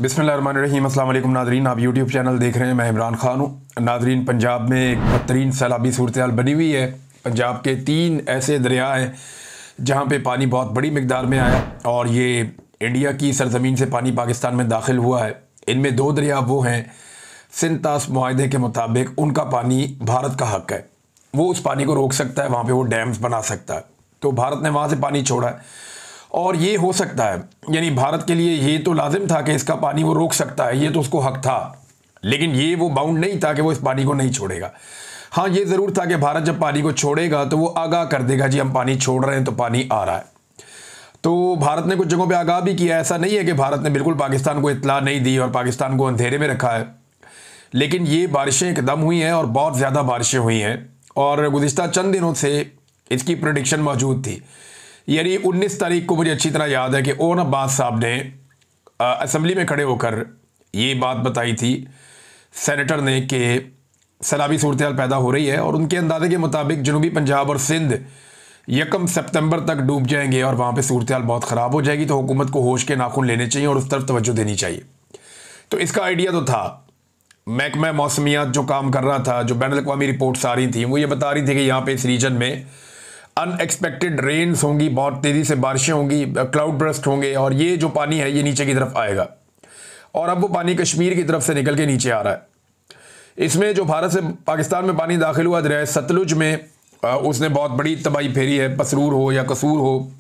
बिस्मिल्लाहिर्रहमानिर्रहीम। अस्सलाम वालेकुम नादरीन, आप यूट्यूब चैनल देख रहे हैं। मैं इमरान खान हूँ। नादरीन, पंजाब में एक बदतरीन सैलाबी सूरत हाल बनी हुई है। पंजाब के 3 ऐसे दरिया हैं जहाँ पे पानी बहुत बड़ी मिकदार में आया और ये इंडिया की सरजमीन से पानी पाकिस्तान में दाखिल हुआ है। इनमें 2 दरिया वो हैं सिंध तास मुआहदे के मुताबिक उनका पानी भारत का हक है, वो उस पानी को रोक सकता है, वहाँ पे वो डैम्स बना सकता है। तो भारत ने वहाँ से पानी छोड़ा है और ये हो सकता है, यानी भारत के लिए ये तो लाजिम था कि इसका पानी वो रोक सकता है, ये तो उसको हक था, लेकिन ये वो बाउंड नहीं था कि वो इस पानी को नहीं छोड़ेगा। हाँ, ये ज़रूर था कि भारत जब पानी को छोड़ेगा तो वो आगाह कर देगा, जी हम पानी छोड़ रहे हैं तो पानी आ रहा है। तो भारत ने कुछ जगहों पे आगाह भी किया। ऐसा नहीं है कि भारत ने बिल्कुल पाकिस्तान को इत्तला नहीं दी और पाकिस्तान को अंधेरे में रखा है, लेकिन ये बारिशें एकदम हुई हैं और बहुत ज़्यादा बारिशें हुई हैं और गुज़िश्ता चंद दिनों से इसकी प्रेडिक्शन मौजूद थी। यानी 19 तारीख को मुझे अच्छी तरह याद है कि ओन अब्बास साहब ने असम्बली में खड़े होकर ये बात बताई थी, सेनेटर ने, कि सैलाबी सूरत हाल पैदा हो रही है और उनके अंदाजे के मुताबिक जनूबी पंजाब और सिंध 1 सितंबर तक डूब जाएंगे और वहाँ पे सूरत हाल बहुत ख़राब हो जाएगी। तो हुकूमत को होश के नाखून लेने चाहिए और उस तरफ तवज्जो देनी चाहिए। तो इसका आइडिया तो था। महकमा मौसमियात जो काम कर रहा था, जो बैनुल अक़वामी रिपोर्ट्स आ रही थी, वो ये बता रही थी कि यहाँ पे इस रीजन में अनएक्सपेक्टेड रेन्स होंगी, बहुत तेज़ी से बारिशें होंगी, क्लाउड बर्स्ट होंगे और ये जो पानी है ये नीचे की तरफ आएगा और अब वो पानी कश्मीर की तरफ से निकल के नीचे आ रहा है। इसमें जो भारत से पाकिस्तान में पानी दाखिल हुआ दरिया सतलुज में, उसने बहुत बड़ी तबाही फेरी है। पसरूर हो या कसूर हो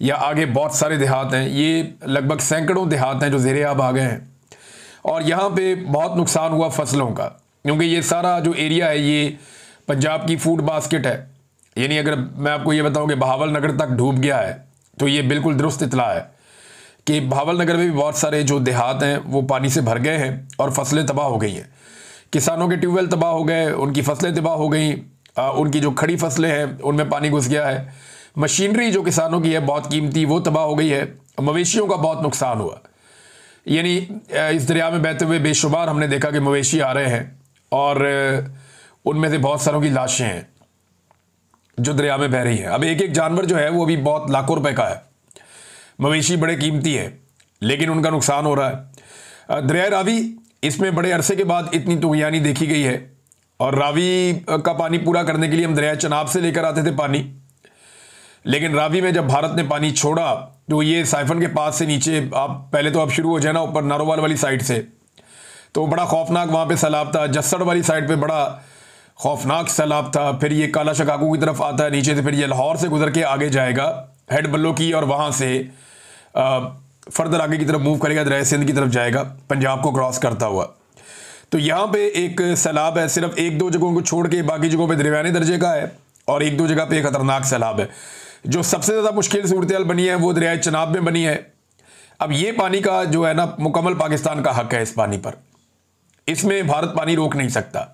या आगे बहुत सारे देहात हैं, ये लगभग सैकड़ों देहात हैं जो ज़ेरे आब आ गए हैं और यहाँ पे बहुत नुकसान हुआ फसलों का, क्योंकि ये सारा जो एरिया है ये पंजाब की फूड बास्केट है। यानी अगर मैं आपको ये बताऊं कि बहावल नगर तक डूब गया है तो ये बिल्कुल दुरुस्त इतला है कि बहावल नगर में भी बहुत सारे जो देहात हैं वो पानी से भर गए हैं और फसलें तबाह हो गई हैं। किसानों के ट्यूबवेल तबाह हो गए, उनकी फसलें तबाह हो गई, उनकी जो खड़ी फसलें हैं उनमें पानी घुस गया है। मशीनरी जो किसानों की है बहुत कीमती, वो तबाह हो गई है। मवेशियों का बहुत नुकसान हुआ। यानी इस दरिया में बहते हुए बेशुमार हमने देखा कि मवेशी आ रहे हैं और उनमें से बहुत सारों की लाशें हैं जो दरिया में बह रही है। अब एक एक जानवर जो है वो अभी बहुत लाखों रुपए का है। मवेशी बड़े कीमती है लेकिन उनका नुकसान हो रहा है। दरिया रावी, इसमें बड़े अरसे के बाद इतनी तुगयानी देखी गई है और रावी का पानी पूरा करने के लिए हम दरिया चनाब से लेकर आते थे पानी, लेकिन रावी में जब भारत ने पानी छोड़ा तो ये साइफन के पास से नीचे, आप पहले तो आप शुरू हो जाए ना ऊपर नारोवाल वाली साइड से, तो बड़ा खौफनाक वहाँ पे सैलाब था। जस्सड़ वाली साइड पे बड़ा खौफनाक सैलाब था। फिर ये काला शकाकू की तरफ आता है नीचे से, फिर ये लाहौर से गुजर के आगे जाएगा हेड बल्लो की और वहाँ से फर्दर आगे की तरफ मूव करेगा, दरिया सिंध की तरफ जाएगा पंजाब को क्रॉस करता हुआ। तो यहाँ पे एक सैलाब है, सिर्फ 1-2 जगहों को छोड़ के बाकी जगहों पे दरमियाने दर्जे का है और 1-2 जगह पे एक खतरनाक सैलाब है। जो सबसे ज़्यादा मुश्किल सूरत हाल बनी है वो दरिया चनाब में बनी है। अब ये पानी का जो है ना, मुकम्मल पाकिस्तान का हक है इस पानी पर, इसमें भारत पानी रोक नहीं सकता।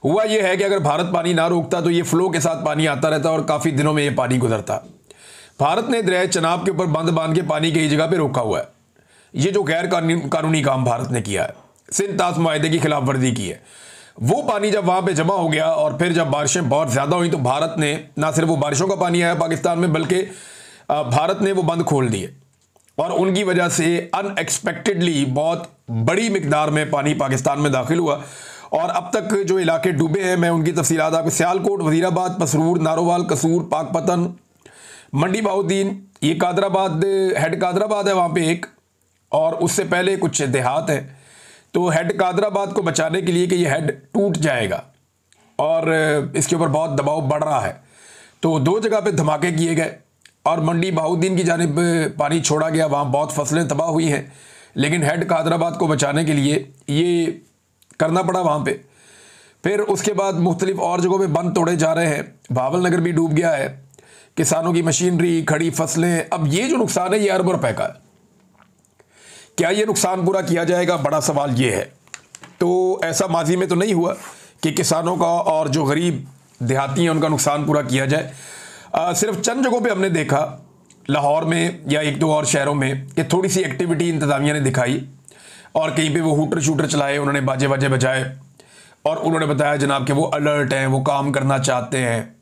हुआ ये है कि अगर भारत पानी ना रोकता तो ये फ्लो के साथ पानी आता रहता और काफ़ी दिनों में ये पानी गुजरता। भारत ने दरिया चनाब के ऊपर बंद बांध के पानी कई जगह पे रोका हुआ है। ये जो गैर कानूनी काम भारत ने किया है, सिंध तास मुआहदे की खिलाफ वर्जी की है, वो पानी जब वहाँ पे जमा हो गया और फिर जब बारिशें बहुत ज़्यादा हुई तो भारत ने ना सिर्फ वो बारिशों का पानी आया पाकिस्तान में, बल्कि भारत ने वो बंद खोल दिए और उनकी वजह से अनएक्सपेक्टेडली बहुत बड़ी मिकदार में पानी पाकिस्तान में दाखिल हुआ और अब तक जो इलाके डूबे हैं मैं उनकी तफसीलात आपको, सियालकोट, वजीराबाद, पसरूर, नारोवाल, कसूर, पाकपतन, मंडी बहाउद्दीन, ये कादराबाद, हेड कादराबाद है वहाँ पे एक, और उससे पहले कुछ देहात हैं। तो हेड कादराबाद को बचाने के लिए कि ये हेड टूट जाएगा और इसके ऊपर बहुत दबाव बढ़ रहा है, तो 2 जगह पे धमाके किए गए और मंडी बहाउद्दीन की जानिब पानी छोड़ा गया। वहाँ बहुत फसलें तबाह हुई हैं, लेकिन हेड कादराबाद को बचाने के लिए ये करना पड़ा वहाँ पे। फिर उसके बाद मुख्तलिफ और जगहों पे बंद तोड़े जा रहे हैं। बहावल नगर भी डूब गया है, किसानों की मशीनरी, खड़ी फसलें। अब ये जो नुकसान है ये अरबों रुपए का है। क्या ये नुकसान पूरा किया जाएगा, बड़ा सवाल ये है। तो ऐसा माजी में तो नहीं हुआ कि किसानों का और जो गरीब देहाती हैं उनका नुकसान पूरा किया जाए। सिर्फ चंद जगहों पे हमने देखा, लाहौर में या 1-2 और शहरों में, कि थोड़ी सी एक्टिविटी इंतज़ामिया ने दिखाई और कहीं पे वो हूटर शूटर चलाए, उन्होंने बाजे बाजे बजाए और उन्होंने बताया जनाब कि वो अलर्ट हैं, वो काम करना चाहते हैं।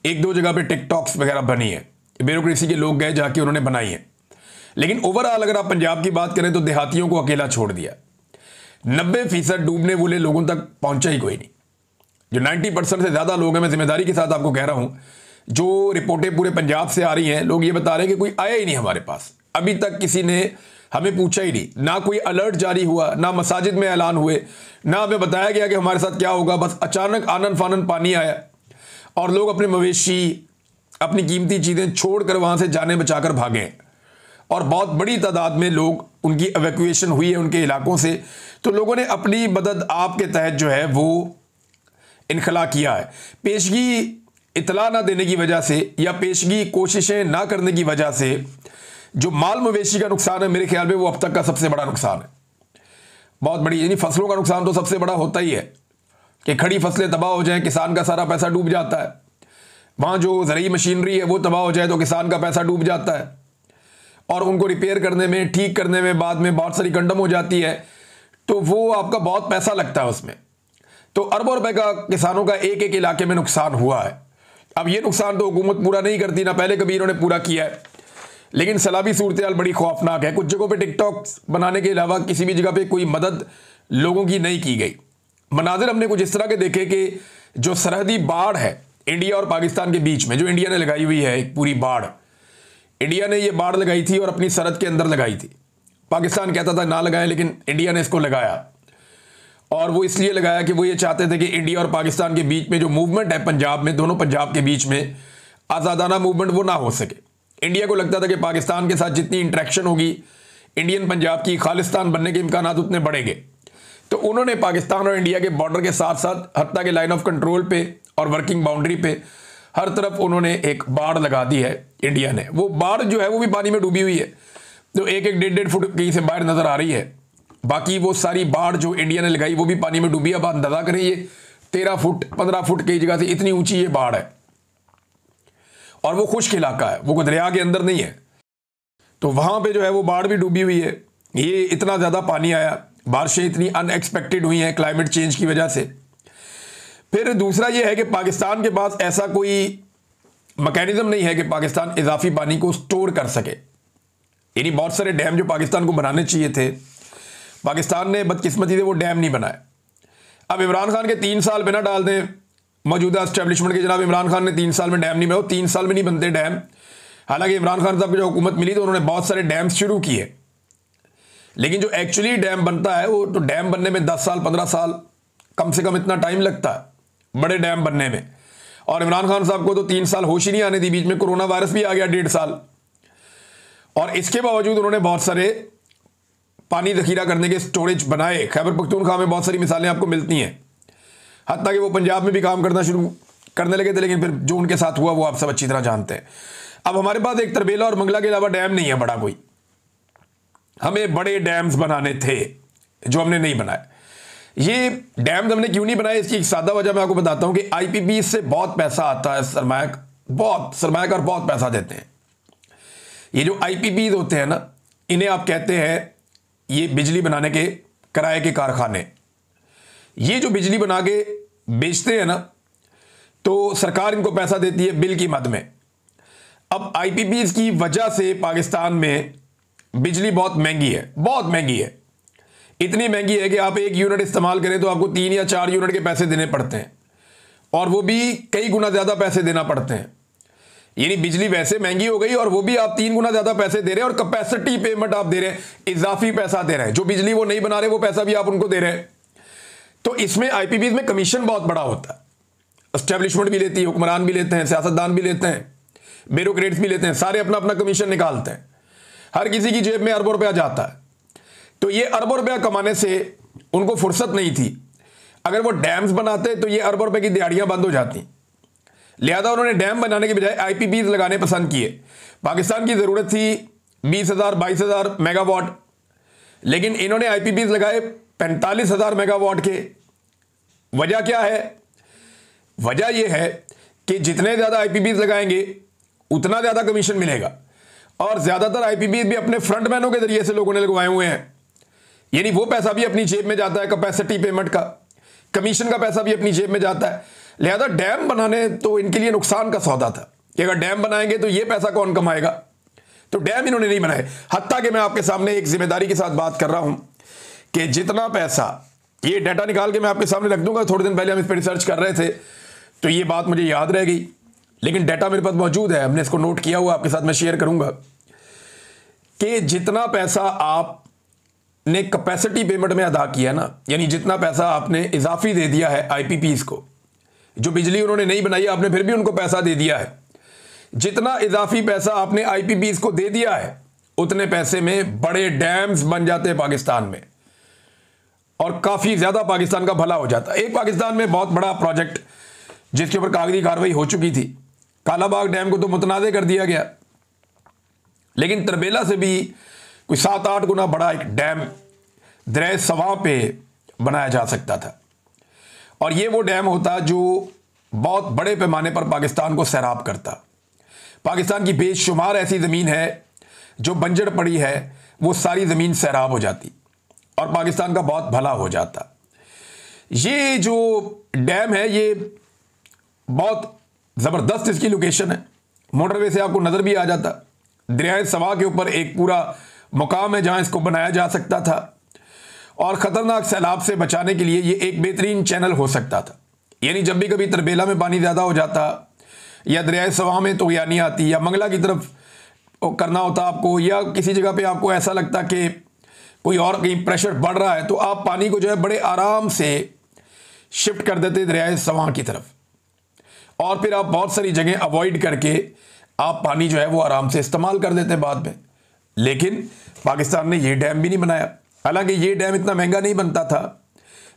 1-2 जगह पे टिकटॉक्स वगैरह बनी है, ब्यूरोक्रेसी के लोग गए जाके उन्होंने बनाई है, लेकिन ओवरऑल अगर आप पंजाब की बात करें तो देहातियों को अकेला छोड़ दिया। 90% डूबने वाले लोगों तक पहुंचा ही कोई नहीं। जो 90% से ज्यादा लोग हैं, मैं जिम्मेदारी के साथ आपको कह रहा हूं, जो रिपोर्टें पूरे पंजाब से आ रही हैं, लोग ये बता रहे हैं कि कोई आया ही नहीं हमारे पास, अभी तक किसी ने हमें पूछा ही नहीं, ना कोई अलर्ट जारी हुआ, ना मसाजिद में ऐलान हुए, ना हमें बताया गया कि हमारे साथ क्या होगा। बस अचानक आनन फानन पानी आया और लोग अपने मवेशी, अपनी कीमती चीजें छोड़कर वहां से जाने बचाकर भागे और बहुत बड़ी तादाद में लोग, उनकी एवैक्यूएशन हुई है उनके इलाकों से। तो लोगों ने अपनी मदद आपके तहत जो है वो इनखला किया है। पेशगी इतला ना देने की वजह से या पेशगी कोशिशें ना करने की वजह से जो माल मवेशी का नुकसान है, मेरे ख्याल में वो अब तक का सबसे बड़ा नुकसान है। बहुत बड़ी, यानी फसलों का नुकसान तो सबसे बड़ा होता ही है कि खड़ी फसलें तबाह हो जाएं, किसान का सारा पैसा डूब जाता है। वहां जो ज़रूरी मशीनरी है वो तबाह हो जाए तो किसान का पैसा डूब जाता है और उनको रिपेयर करने में, ठीक करने में बाद में बहुत सारी कंडम हो जाती है, तो वो आपका बहुत पैसा लगता है उसमें। तो अरबों रुपए का किसानों का एक एक इलाके में नुकसान हुआ है। अब ये नुकसान तो हुकूमत पूरा नहीं करती, ना पहले कभी इन्होंने पूरा किया है, लेकिन सैलाबी सूरत हाल बड़ी खौफनाक है। कुछ जगहों पे टिकटॉक बनाने के अलावा किसी भी जगह पे कोई मदद लोगों की नहीं की गई। मनाजिर हमने कुछ इस तरह के देखे कि जो सरहदी बाढ़ है इंडिया और पाकिस्तान के बीच में, जो इंडिया ने लगाई हुई है एक पूरी बाढ़, इंडिया ने ये बाढ़ लगाई थी और अपनी सरहद के अंदर लगाई थी। पाकिस्तान कहता था ना लगाएं, लेकिन इंडिया ने इसको लगाया और वो इसलिए लगाया कि वो ये चाहते थे कि इंडिया और पाकिस्तान के बीच में जो मूवमेंट है पंजाब में, दोनों पंजाब के बीच में आज़ादाना मूवमेंट वो ना हो सके। इंडिया को लगता था कि पाकिस्तान के साथ जितनी इंटरेक्शन होगी इंडियन पंजाब की, खालिस्तान बनने के इम्कान उतने बढ़ेंगे। तो उन्होंने पाकिस्तान और इंडिया के बॉर्डर के साथ साथ हत्ता के लाइन ऑफ कंट्रोल पे और वर्किंग बाउंड्री पे हर तरफ उन्होंने एक बाढ़ लगा दी है इंडिया ने। वो बाढ़ जो है वो भी पानी में डूबी हुई है, तो एक एक 1.5 फुट कहीं से बाहर नजर आ रही है। बाकी वो सारी बाढ़ जो इंडिया ने लगाई वो भी पानी में डूबी है। अब अंदाजा करें, ये 13 फुट 15 फुट की जगह से इतनी ऊंची ये बाढ़ है और वो खुश्क इलाका है, वो कोई दरिया के अंदर नहीं है। तो वहां पे जो है वो बाढ़ भी डूबी हुई है। ये इतना ज्यादा पानी आया, बारिशें इतनी अनएक्सपेक्टेड हुई हैं क्लाइमेट चेंज की वजह से। फिर दूसरा ये है कि पाकिस्तान के पास ऐसा कोई मैकेनिज्म नहीं है कि पाकिस्तान इजाफी पानी को स्टोर कर सके। यानी बहुत सारे डैम जो पाकिस्तान को बनाने चाहिए थे, पाकिस्तान ने बदकिस्मती से वो डैम नहीं बनाए। अब इमरान खान के 3 साल बिना डाल दें मौजूदा एस्टेब्लिशमेंट के, जनाब इमरान खान ने 3 साल में डैम नहीं बनाए, 3 साल में नहीं बनते डैम। हालांकि इमरान खान साहब को जो हुकूमत मिली तो उन्होंने बहुत सारे डैम शुरू किए, लेकिन जो एक्चुअली डैम बनता है वो तो डैम बनने में 10 साल 15 साल कम से कम इतना टाइम लगता है बड़े डैम बनने में। और इमरान खान साहब को तो 3 साल होश ही नहीं आने दी, बीच में कोरोना वायरस भी आ गया 1.5 साल, और इसके बावजूद उन्होंने बहुत सारे पानी जखीरा करने के स्टोरेज बनाए। खैबर पख्तूनख्वा में बहुत सारी मिसालें आपको मिलती हैं, हत्ता कि वो पंजाब में भी काम करना शुरू करने लगे थे, लेकिन फिर जो उनके साथ हुआ वो आप सब अच्छी तरह जानते हैं। अब हमारे पास एक तरबेला और मंगला के अलावा डैम नहीं है बड़ा कोई। हमें बड़े डैम्स बनाने थे जो हमने नहीं बनाए। ये डैम्स हमने क्यों नहीं बनाए, इसकी एक सादा वजह मैं आपको बताता हूं कि आईपीपी से बहुत पैसा आता है, सरमायाकार बहुत पैसा देते हैं। ये जो आईपीपी होते हैं ना, इन्हें आप कहते हैं ये बिजली बनाने के किराए के कारखाने। ये जो बिजली बना के बेचते हैं ना, तो सरकार इनको पैसा देती है बिल की मद में। अब आईपीपी की वजह से पाकिस्तान में बिजली बहुत महंगी है, बहुत महंगी है। इतनी महंगी है कि आप 1 यूनिट इस्तेमाल करें तो आपको 3 या 4 यूनिट के पैसे देने पड़ते हैं, और वो भी कई गुना ज्यादा पैसे देना पड़ते हैं। यानी बिजली वैसे महंगी हो गई और वो भी आप 3 गुना ज्यादा पैसे दे रहे हैं, और कैपेसिटी पेमेंट आप दे रहे हैं, इजाफी पैसा दे रहे हैं। जो बिजली वो नहीं बना रहे वो पैसा भी आप उनको दे रहे हैं। तो इसमें आईपीपी में कमीशन बहुत बड़ा होता है। एस्टेब्लिशमेंट भी लेती है, हुक्मरान भी लेते हैं, सियासतदान भी लेते हैं, ब्यूरोक्रेट्स भी लेते हैं, सारे अपना अपना कमीशन निकालते हैं। हर किसी की जेब में अरबों रुपया जाता है। तो ये अरबों रुपया कमाने से उनको फुर्सत नहीं थी। अगर वो डैम्स बनाते तो ये अरबों रुपए की दिहाड़ियां बंद हो जाती। लिहाजा उन्होंने डैम बनाने के बजाय आईपीपी लगाने पसंद किए। पाकिस्तान की जरूरत थी 20,000 22,000 मेगावाट, लेकिन इन्होंने आईपीपी लगाए 45,000 मेगावाट के। वजह क्या है? वजह यह है कि जितने ज्यादा आईपीपी लगाएंगे उतना ज्यादा कमीशन मिलेगा, और ज्यादातर आईपीपी भी अपने फ्रंटमैनों के जरिए से लोगों ने लगवाए हुए हैं। यानी वो पैसा भी अपनी जेब में जाता है, कैपेसिटी पेमेंट का, कमीशन का पैसा भी अपनी जेब में जाता है। लिहाजा डैम बनाने तो इनके लिए नुकसान का सौदा था कि अगर डैम बनाएंगे तो ये पैसा कौन कमाएगा, तो डैम इन्होंने नहीं बनाए। हत्ता कि मैं आपके सामने एक जिम्मेदारी के साथ बात कर रहा हूं कि जितना पैसा, ये डाटा निकाल के मैं आपके सामने रख दूंगा, थोड़े दिन पहले हम इस पर रिसर्च कर रहे थे तो ये बात मुझे याद रह गई, लेकिन डाटा मेरे पास मौजूद है, हमने इसको नोट किया हुआ, आपके साथ मैं शेयर करूंगा कि जितना पैसा आपने कैपेसिटी पेमेंट में अदा किया ना, यानी जितना पैसा आपने इजाफी दे दिया है आईपीपीज को, जो बिजली उन्होंने नहीं बनाई आपने फिर भी उनको पैसा दे दिया है, जितना इजाफी पैसा आपने आईपीपीज को दे दिया है उतने पैसे में बड़े डैम्स बन जाते हैं पाकिस्तान में और काफी ज्यादा पाकिस्तान का भला हो जाता है। एक पाकिस्तान में बहुत बड़ा प्रोजेक्ट जिसके ऊपर कागजी कार्रवाई हो चुकी थी, कालाबाग डैम को तो मुतनाज़ कर दिया गया, लेकिन तरबेला से भी कोई 7-8 गुना बड़ा एक डैम दरिया सवां पे बनाया जा सकता था और ये वो डैम होता जो बहुत बड़े पैमाने पर पाकिस्तान को सैराब करता। पाकिस्तान की बेशुमार ऐसी ज़मीन है जो बंजर पड़ी है, वो सारी ज़मीन सैराब हो जाती और पाकिस्तान का बहुत भला हो जाता। ये जो डैम है ये बहुत ज़बरदस्त इसकी लोकेशन है, मोटरवे से आपको नज़र भी आ जाता। दरिया सवा के ऊपर एक पूरा मुकाम है जहां इसको बनाया जा सकता था और ख़तरनाक सैलाब से बचाने के लिए ये एक बेहतरीन चैनल हो सकता था। यानी जब भी कभी तरबेला में पानी ज़्यादा हो जाता या दरिया सवा में तो या नहीं आती या मंगला की तरफ करना होता आपको, या किसी जगह पे आपको ऐसा लगता कि कोई और कहीं प्रेशर बढ़ रहा है, तो आप पानी को जो है बड़े आराम से शिफ्ट कर देते दरिया सवा की तरफ और फिर आप बहुत सारी जगह अवॉइड करके आप पानी जो है वो आराम से इस्तेमाल कर देते हैं बाद में। लेकिन पाकिस्तान ने ये डैम भी नहीं बनाया। हालांकि ये डैम इतना महंगा नहीं बनता था।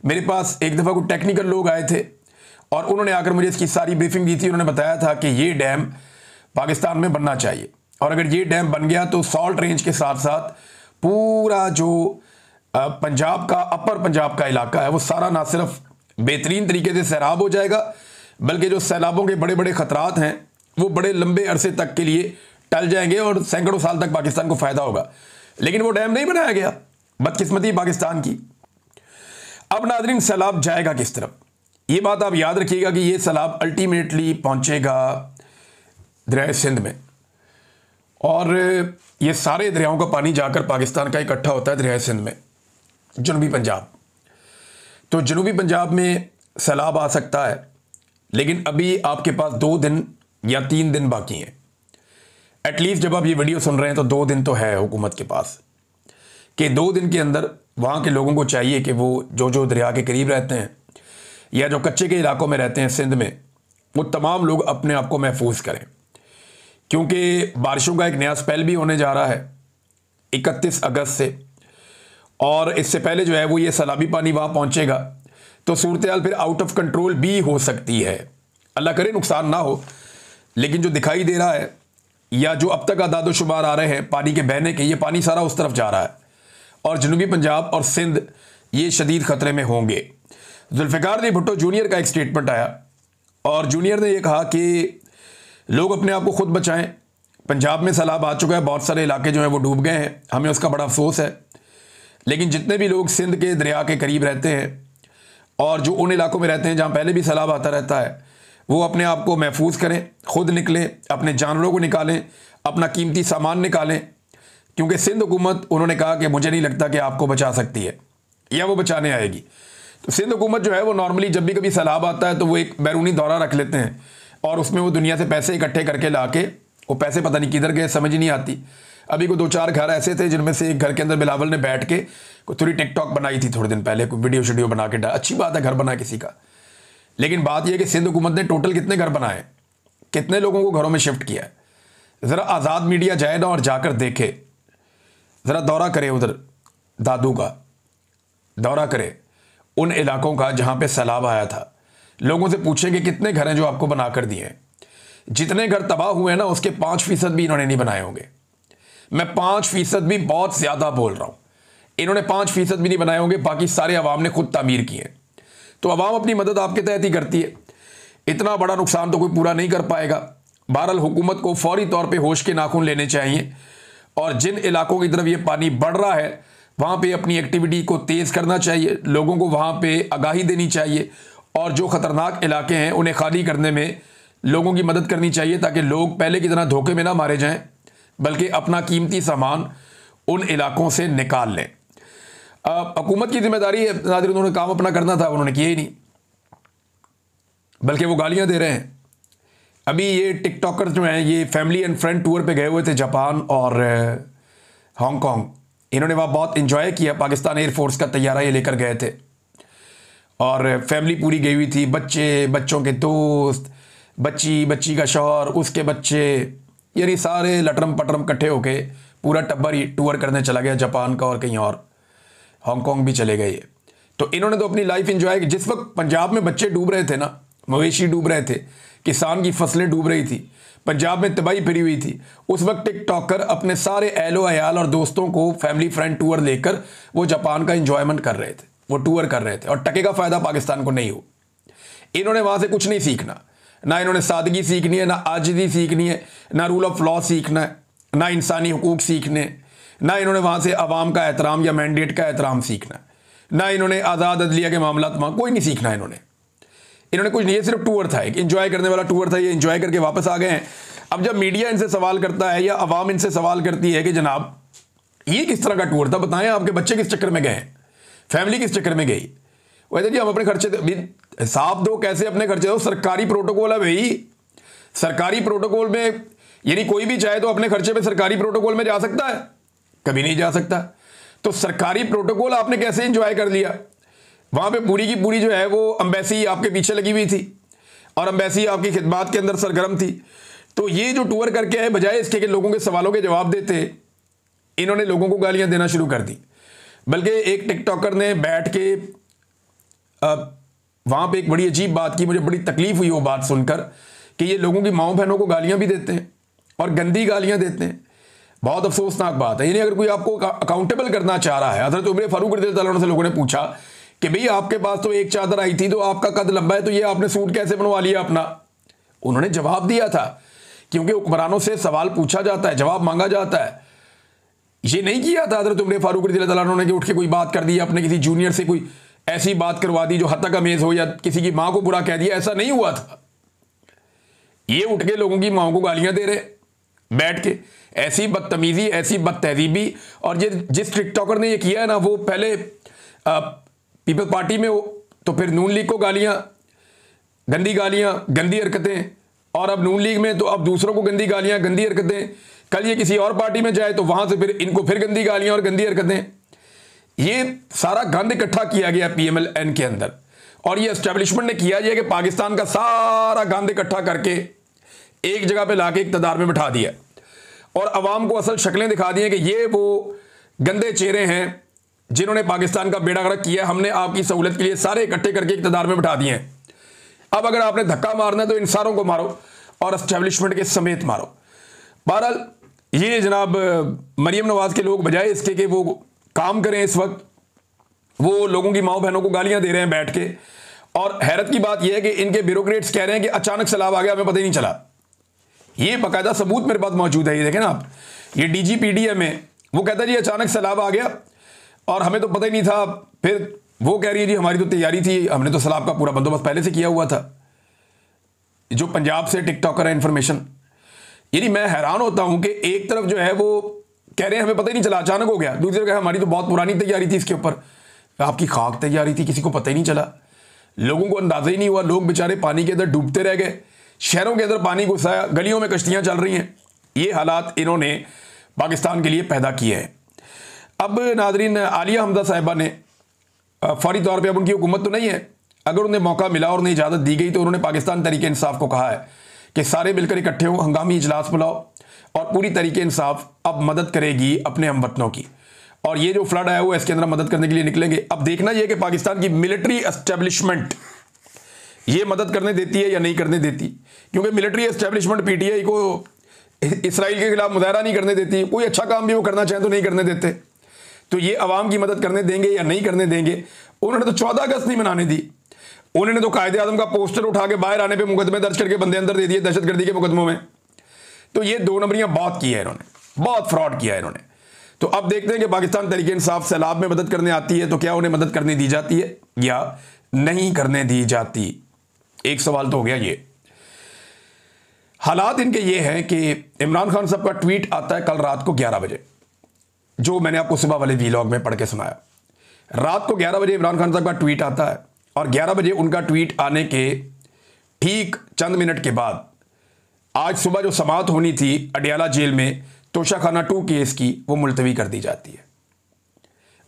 मेरे पास एक दफ़ा कुछ टेक्निकल लोग आए थे और उन्होंने आकर मुझे इसकी सारी ब्रीफिंग दी थी। उन्होंने बताया था कि ये डैम पाकिस्तान में बनना चाहिए और अगर ये डैम बन गया तो सॉल्ट रेंज के साथ साथ पूरा जो पंजाब का अपर पंजाब का इलाका है वो सारा ना सिर्फ बेहतरीन तरीके से सैराब हो जाएगा बल्कि जो सैलाबों के बड़े बड़े खतरात हैं वो बड़े लंबे अरसे तक के लिए टल जाएंगे और सैकड़ों साल तक पाकिस्तान को फायदा होगा। लेकिन वो डैम नहीं बनाया गया, बदकिस्मती पाकिस्तान की। अब नाज़रीन सैलाब जाएगा किस तरफ, ये बात आप याद रखिएगा कि ये सैलाब अल्टीमेटली पहुंचेगा दरिया सिंध में और ये सारे दरियाओं का पानी जाकर पाकिस्तान का इकट्ठा होता है दरिया सिंध में, जनूबी पंजाब। तो जनूबी पंजाब में सैलाब आ सकता है, लेकिन अभी आपके पास 2 दिन या 3 दिन बाकी हैं। एटलीस्ट जब आप ये वीडियो सुन रहे हैं तो 2 दिन तो है हुकूमत के पास कि 2 दिन के अंदर वहाँ के लोगों को चाहिए कि वो जो दरिया के करीब रहते हैं या जो कच्चे के इलाकों में रहते हैं सिंध में, वो तमाम लोग अपने आप को महफूज करें, क्योंकि बारिशों का एक नया स्पेल भी होने जा रहा है 31 अगस्त से और इससे पहले जो है वो ये सैलाबी पानी वहाँ पहुँचेगा तो सूरत हाल फिर आउट ऑफ कंट्रोल भी हो सकती है। अल्लाह करे नुकसान ना हो, लेकिन जो दिखाई दे रहा है या जो अब तक आदाद शुमार आ रहे हैं पानी के बहने के, ये पानी सारा उस तरफ जा रहा है और जनूबी पंजाब और सिंध ये शदीद ख़तरे में होंगे। जुल्फ़िकार अली भुट्टो जूनियर का एक स्टेटमेंट आया और जूनियर ने यह कहा कि लोग अपने आप को खुद बचाएं, पंजाब में सैलाब आ चुका है, बहुत सारे इलाके जो हैं वो डूब गए हैं, हमें उसका बड़ा अफसोस है। लेकिन जितने भी लोग सिंध के दरिया के करीब रहते हैं और जो उन इलाकों में रहते हैं जहाँ पहले भी सैलाब आता रहता है, वो अपने आप को महफूज करें, खुद निकलें, अपने जानवरों को निकालें, अपना कीमती सामान निकालें, क्योंकि सिंध हुकूमत उन्होंने कहा कि मुझे नहीं लगता कि आपको बचा सकती है या वो बचाने आएगी। तो सिंध हुकूमत जो है वो नॉर्मली जब भी कभी सैलाब आता है तो वो एक बैरूनी दौरा रख लेते हैं और उसमें वो दुनिया से पैसे इकट्ठे करके ला के, वो पैसे पता नहीं किधर गए समझ ही नहीं आती। अभी को 2-4 घर ऐसे थे जिनमें से एक घर के अंदर बिलावल ने बैठ के कोई थोड़ी टिकटॉक बनाई थी थोड़े दिन पहले, कोई वीडियो शीडियो बना के डाला। अच्छी बात है घर बना किसी का, लेकिन बात यह कि सिंध हुकूमत ने टोटल कितने घर बनाए, कितने लोगों को घरों में शिफ्ट किया है। ज़रा आज़ाद मीडिया जाए ना और जाकर देखे, ज़रा दौरा करे, उधर दादू का दौरा करे, उन इलाकों का जहाँ पे सैलाब आया था। लोगों से पूछें कि कितने घर हैं जो आपको बना कर दिए हैं। जितने घर तबाह हुए हैं ना उसके 5% भी इन्होंने नहीं बनाए होंगे। मैं 5% भी बहुत ज़्यादा बोल रहा हूँ, इन्होंने 5% भी नहीं बनाए होंगे, बाकी सारे अवाम ने खुद तामीर किए। तो अवाम अपनी मदद आपके तहत ही करती है, इतना बड़ा नुकसान तो कोई पूरा नहीं कर पाएगा। बहरहाल हुकूमत को फौरी तौर पे होश के नाखून लेने चाहिए और जिन इलाकों की तरफ ये पानी बढ़ रहा है वहाँ पे अपनी एक्टिविटी को तेज़ करना चाहिए, लोगों को वहाँ पे आगाही देनी चाहिए और जो ख़तरनाक इलाके हैं उन्हें खाली करने में लोगों की मदद करनी चाहिए ताकि लोग पहले की तरह धोखे में ना मारे जाएँ। बल्कि अपना कीमती सामान उन इलाकों से निकाल लें। हुकूमत की जिम्मेदारी है नाज़रीन, उन्होंने काम अपना करना था, उन्होंने किया ही नहीं, बल्कि वो गालियां दे रहे हैं। अभी ये टिकटॉकर जो हैं ये फैमिली एंड फ्रेंड टूर पे गए हुए थे जापान और हांगकांग। इन्होंने वहाँ बहुत इंजॉय किया, पाकिस्तान एयरफोर्स का तैयारा ये लेकर गए थे और फैमिली पूरी गई हुई थी, बच्चे, बच्चों के दोस्त, बच्ची, बच्ची का शौहर, उसके बच्चे, यानी सारे लटरम पटरम इकट्ठे होके पूरा टब्बर ही टूर करने चला गया जापान का और कहीं और, हांगकांग भी चले गए। तो इन्होंने तो अपनी लाइफ इंजॉय की। जिस वक्त पंजाब में बच्चे डूब रहे थे ना, मवेशी डूब रहे थे, किसान की फसलें डूब रही थी, पंजाब में तबाही फिरी हुई थी, उस वक्त टिकटॉकर अपने सारे एहलो अयाल और दोस्तों को फैमिली फ्रेंड टूर लेकर वो जापान का इंजॉयमेंट कर रहे थे, वो टूर कर रहे थे और टके का फायदा पाकिस्तान को नहीं हो। इन्होंने वहां से कुछ नहीं सीखना, ना इन्होंने सादगी सीखनी है, ना आजिज़ी सीखनी है, ना रूल ऑफ लॉ सीखना है, ना इंसानी हुकूक सीखने, ना इन्होंने वहां से अवाम का एहतराम या मैंडेट का एहतराम सीखना, ना इन्होंने आज़ाद अदलिया के मामला कोई नहीं सीखना। इन्होंने कुछ नहीं, ये सिर्फ टूर था, एक इंजॉय करने वाला टूर था, ये इंजॉय करके वापस आ गए हैं। अब जब मीडिया इनसे सवाल करता है या अवाम इनसे सवाल करती है कि जनाब ये किस तरह का टूर था, बताएं, आपके बच्चे किस चक्कर में गए हैं, फैमिली किस चक्कर में गई, वैसे जी हम अपने खर्चे हिसाब दो, कैसे अपने खर्चे दो, सरकारी प्रोटोकॉल है भाई, सरकारी प्रोटोकॉल में, यानी कोई भी चाहे तो अपने खर्चे पे सरकारी प्रोटोकॉल में जा सकता है, कभी नहीं जा सकता। तो सरकारी प्रोटोकॉल आपने कैसे एंजॉय कर लिया? वहां पे पूरी की पूरी जो है वो एम्बेसी आपके पीछे लगी हुई थी और एम्बेसी आपकी खिदमत के अंदर सरगर्म थी। तो ये जो टूर करके आए, बजाय इसके कि लोगों के सवालों के जवाब देते, इन्होंने लोगों को गालियां देना शुरू कर दी। बल्कि एक टिकटॉकर ने बैठ के वहां पे एक बड़ी अजीब बात की, मुझे बड़ी तकलीफ हुई वो बात सुनकर कि ये लोगों की माओ बहनों को गालियां भी देते हैं और गंदी गालियां देते हैं। बहुत अफसोसनाक बात है। यानी अगर कोई आपको अकाउंटेबल करना चाह रहा है, हज़रत उमर फारूक रज़ियल्लाहु अन्हु से लोगों ने पूछा कि भाई आपके पास तो एक चादर आई थी, तो आपका कद लंबा है, तो ये आपने सूट कैसे बनवा लिया अपना? उन्होंने जवाब दिया था, क्योंकि हुक्मरानों से सवाल पूछा जाता है, जवाब मांगा जाता है। ये नहीं किया था हज़रत उमर फारूक रज़ियल्लाहु अन्हु ने कि उठ के कोई बात कर दी, अपने किसी जूनियर से कोई ऐसी बात करवा दी जो हद तक अमेज हो, या किसी की माँ को बुरा कह दिया, ऐसा नहीं हुआ था। ये उठ के लोगों की माँ को गालियां दे रहे बैठ के, ऐसी बदतमीजी, ऐसी बदतहजीबी। और जिस टिकटॉकर ने ये किया है ना, वो पहले पीपल पार्टी में हो, तो फिर नून लीग को गालियां, गंदी गालियां, गंदी हरकतें, और अब नून लीग में तो अब दूसरों को गंदी गालियां, गंदी हरकतें। कल ये किसी और पार्टी में जाए तो वहां से फिर इनको फिर गंदी गालियां और गंदी हरकतें। ये सारा गंद इकट्ठा किया गया पीएमएलएन के अंदर, और ये एस्टेब्लिशमेंट ने किया है कि पाकिस्तान का सारा गंद इकट्ठा करके एक जगह पे लाके इक़्तिदार में बिठा दिया और अवाम को असल शक्लें दिखा दी हैं कि ये वो गंदे चेहरे हैं जिन्होंने पाकिस्तान का बेड़ा गर्क किया। हमने आपकी सहूलत के लिए सारे इकट्ठे करके इक़्तिदार में बिठा दिए हैं। अब अगर आपने धक्का मारना है तो इन सारों को मारो और एस्टेब्लिशमेंट के समेत मारो। बहरहाल ये जनाब मरीम नवाज के लोग बजाय इसके कि वो काम करें, इस वक्त वो लोगों की माओ बहनों को गालियां दे रहे हैं बैठ के। और हैरत की बात यह है कि इनके ब्यूरोक्रेट्स कह रहे हैं कि अचानक सैलाब आ गया, हमें पता ही नहीं चला। ये बाकायदा सबूत मेरे पास मौजूद है, ये देखें ना आप, ये डीजीपीडीएम में वो कहता है जी अचानक सैलाब आ गया और हमें तो पता ही नहीं था। फिर वो कह रही है जी हमारी तो तैयारी थी, हमने तो सैलाब का पूरा बंदोबस्त पहले से किया हुआ था। जो पंजाब से टिकटॉकर है इन्फॉर्मेशन, यानी मैं हैरान होता हूं कि एक तरफ जो है वो कह रहे हैं हमें पता ही नहीं चला, अचानक हो गया, दूसरी तरफ हमारी तो बहुत पुरानी तैयारी थी इसके ऊपर। आपकी खाक तैयारी थी, किसी को पता ही नहीं चला, लोगों को अंदाजा ही नहीं हुआ, लोग बेचारे पानी के अंदर डूबते रह गए, शहरों के अंदर पानी घुसाया, गलियों में कश्तियां चल रही हैं। ये हालात इन्होंने पाकिस्तान के लिए पैदा किए हैं। अब नाजरीन, आलिया हमजा साहिबा ने फौरी तौर पर, अब उनकी हुकूमत तो नहीं है, अगर उन्हें मौका मिला और उन्हें इजाज़त दी गई तो उन्होंने पाकिस्तान तरीके इंसाफ को कहा है कि सारे मिलकर इकट्ठे हो, हंगामी इजलास बुलाओ, और पूरी तरीके इंसाफ अब मदद करेगी अपने हमवतनों की। और ये जो फ्लड आया हुआ है इसके अंदर मदद करने के लिए निकलेंगे। अब देखना यह कि पाकिस्तान की मिलिट्री एस्टेब्लिशमेंट ये मदद करने देती है या नहीं करने देती, क्योंकि मिलिट्री एस्टेब्लिशमेंट पीटीआई को इसराइल के खिलाफ मुजाहरा नहीं करने देती। कोई अच्छा काम भी वो करना चाहें तो नहीं करने देते। तो ये अवाम की मदद करने देंगे या नहीं करने देंगे? उन्होंने तो 14 अगस्त नहीं मनाने दी, उन्होंने तो कायदे आज़म का पोस्टर उठा के बाहर आने पे मुकदमे दर्ज करके बंदे अंदर दे दिए दहशतगर्दी के मुकदमों में। तो ये दो नंबरियां बहुत की है इन्होंने, बहुत फ्रॉड किया है इन्होंने। तो अब देखते हैं कि पाकिस्तान तरीके इंसाफ सैलाब में मदद करने आती है तो क्या उन्हें मदद करने दी जाती है या नहीं करने दी जाती। एक सवाल तो हो गया ये। हालात इनके ये हैं कि इमरान खान साहब का ट्वीट आता है कल रात को 11 बजे, जो मैंने आपको सुबह वाले वीलॉग में पढ़ के सुनाया। रात को 11 बजे इमरान खान साहब का ट्वीट आता है और 11 बजे उनका ट्वीट आने के ठीक चंद मिनट के बाद आज सुबह जो समाअत होनी थी अडियाला जेल में तोशाखाना 2 केस की, वो मुलतवी कर दी जाती है।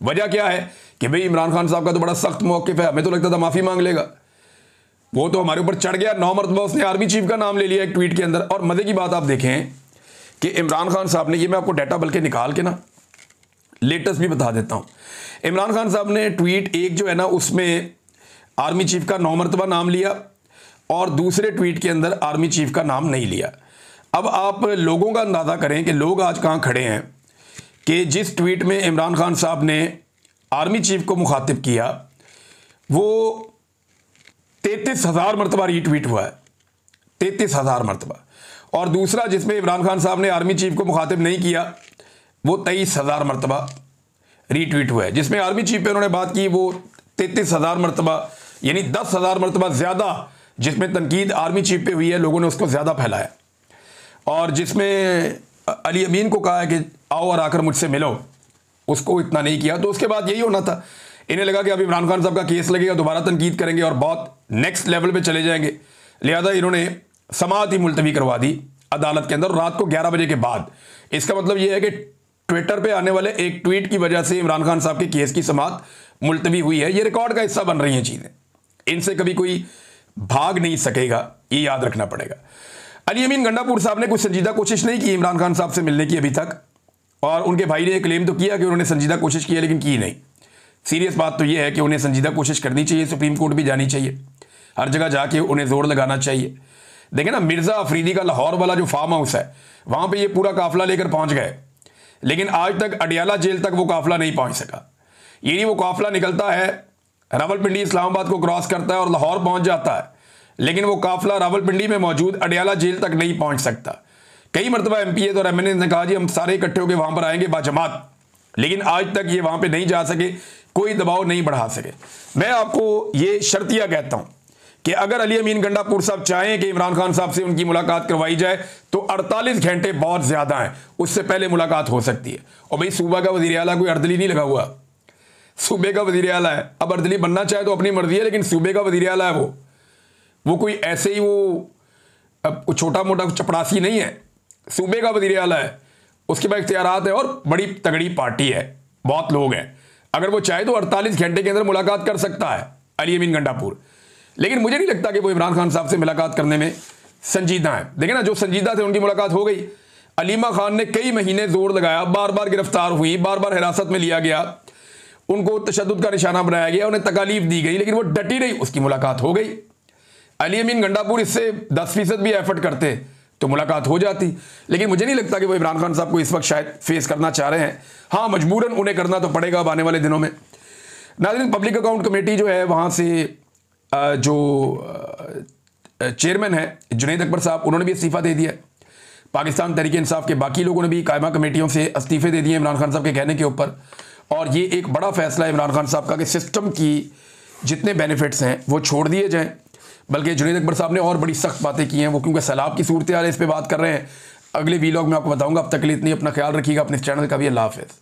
वजह क्या है कि भाई इमरान खान साहब का तो बड़ा सख्त मौक़िफ़ है, हमें तो लगता था माफ़ी मांग लेगा, वो तो हमारे ऊपर चढ़ गया। 9 मरतबा उसने आर्मी चीफ का नाम ले लिया एक ट्वीट के अंदर। और मज़े की बात आप देखें कि इमरान खान साहब ने, ये मैं आपको डाटा बल्कि निकाल के ना लेटेस्ट भी बता देता हूँ, इमरान खान साहब ने ट्वीट एक जो है ना उसमें आर्मी चीफ का 9 मरतबा नाम लिया और दूसरे ट्वीट के अंदर आर्मी चीफ का नाम नहीं लिया। अब आप लोगों का अंदाज़ा करें कि लोग आज कहाँ खड़े हैं कि जिस ट्वीट में इमरान खान साहब ने आर्मी चीफ को मुखातिब किया वो 33,000 मरतबा रीट्वीट हुआ है, 33,000 मरतबा। और दूसरा जिसमें इमरान खान साहब ने आर्मी चीफ को मुखातिब नहीं किया वो 23,000 मरतबा रीट्वीट हुआ है। जिसमें आर्मी चीफ पे उन्होंने बात की वो 33,000 मरतबा, यानी 10,000 मरतबा ज़्यादा जिसमें तनकीद आर्मी चीफ पे हुई है, लोगों ने उसको ज़्यादा फैलाया। और जिसमें अली अमीन को कहा है कि आओ और आकर मुझसे मिलो, उसको इतना नहीं किया। तो उसके बाद यही होना था, इन्हें लगा कि अब इमरान खान साहब का केस लगेगा, दोबारा तनकीद करेंगे और बहुत नेक्स्ट लेवल पे चले जाएंगे, लिहाजा इन्होंने समाअत ही मुलतवी करवा दी अदालत के अंदर रात को 11 बजे के बाद। इसका मतलब यह है कि ट्विटर पे आने वाले एक ट्वीट की वजह से इमरान खान साहब के केस की समाअत मुलतवी हुई है। ये रिकॉर्ड का हिस्सा बन रही हैं चीज़ें, इनसे कभी कोई भाग नहीं सकेगा, ये याद रखना पड़ेगा। अली अमीन गंडापुर साहब ने कुछ संजीदा कोशिश नहीं की इमरान खान साहब से मिलने की अभी तक, और उनके भाई ने क्लेम तो किया कि उन्होंने संजीदा कोशिश की है, लेकिन की नहीं। सीरियस बात तो यह है कि उन्हें संजीदा कोशिश करनी चाहिए, सुप्रीम कोर्ट भी जानी चाहिए, हर जगह जाके उन्हें जोर लगाना चाहिए। देखें ना, मिर्ज़ा अफरीदी का लाहौर वाला जो फार्म हाउस है वहाँ पे ये पूरा काफिला लेकर पहुँच गए, लेकिन आज तक अडियाला जेल तक वो काफिला नहीं पहुँच सका। यानी वो काफिला निकलता है, रावलपिंडी इस्लामाबाद को क्रॉस करता है और लाहौर पहुँच जाता है, लेकिन वो काफिला रावलपिंडी में मौजूद अडियाला जेल तक नहीं पहुँच सकता। कई मरतबा MPs और MNAs ने कहा जी हम सारे इकट्ठे होकर वहाँ पर आएंगे बाजमात, लेकिन आज तक ये वहाँ पे नहीं जा सके, कोई दबाव नहीं बढ़ा सके। मैं आपको ये शर्तिया कहता हूँ कि अगर अली अमीन गंडापुर साहब चाहें कि इमरान खान साहब से उनकी मुलाकात करवाई जाए तो 48 घंटे बहुत ज़्यादा हैं, उससे पहले मुलाकात हो सकती है। और भाई सूबा का वज़ीर आला कोई अर्दली नहीं लगा हुआ, सूबे का वज़ीर आला है। अब अर्दली बनना चाहे तो अपनी मर्जी है, लेकिन सूबे का वज़ीर आला है वो कोई ऐसे ही वो छोटा मोटा चपड़ासी नहीं है, सूबे का वज़ीर आला है, उसके पास इख्तियारात है और बड़ी तगड़ी पार्टी है, बहुत लोग हैं। अगर वो चाहे तो 48 घंटे के अंदर मुलाकात कर सकता है अली अमीन गंडापुर, लेकिन मुझे नहीं लगता कि वो इमरान खान साहब से मुलाकात करने में संजीदा है। देखिए ना, जो संजीदा थे उनकी मुलाकात हो गई। अलीमा खान ने कई महीने जोर लगाया, बार बार गिरफ्तार हुई, बार बार हिरासत में लिया गया, उनको तशद्दुद का निशाना बनाया गया, उन्हें तकालीफ दी गई, लेकिन वो डटी रही, उसकी मुलाकात हो गई। अली अमीन गंडापुर इससे 10% भी एफर्ट करते तो मुलाकात हो जाती, लेकिन मुझे नहीं लगता कि वो इमरान खान साहब को इस वक्त शायद फेस करना चाह रहे हैं। हाँ, मजबूरन उन्हें करना तो पड़ेगा अब आने वाले दिनों में। नाज़रीन, पब्लिक अकाउंट कमेटी जो है वहाँ से जो चेयरमैन है जुनैद अकबर साहब, उन्होंने भी इस्तीफ़ा दे दिया है। पाकिस्तान तहरीक इंसाफ के बाकी लोगों ने भी कायमा कमेटियों से इस्तीफ़े दे दिए इमरान खान साहब के कहने के ऊपर। और ये एक बड़ा फैसला है इमरान खान साहब का कि सिस्टम की जितने बेनिफिट्स हैं वो छोड़ दिए जाएँ। बल्कि जुनैद अकबर साहब ने और बड़ी सख्त बातें की हैं, वो क्योंकि सैलाब की सूरत हाल है, इस पर बात कर रहे हैं। अगले वीलॉग में आपको बताऊँगा। अब तक के लिए इतनी, अपना ख्याल रखिएगा, अपने चैनल का भी। अल्लाह हाफ़िज़।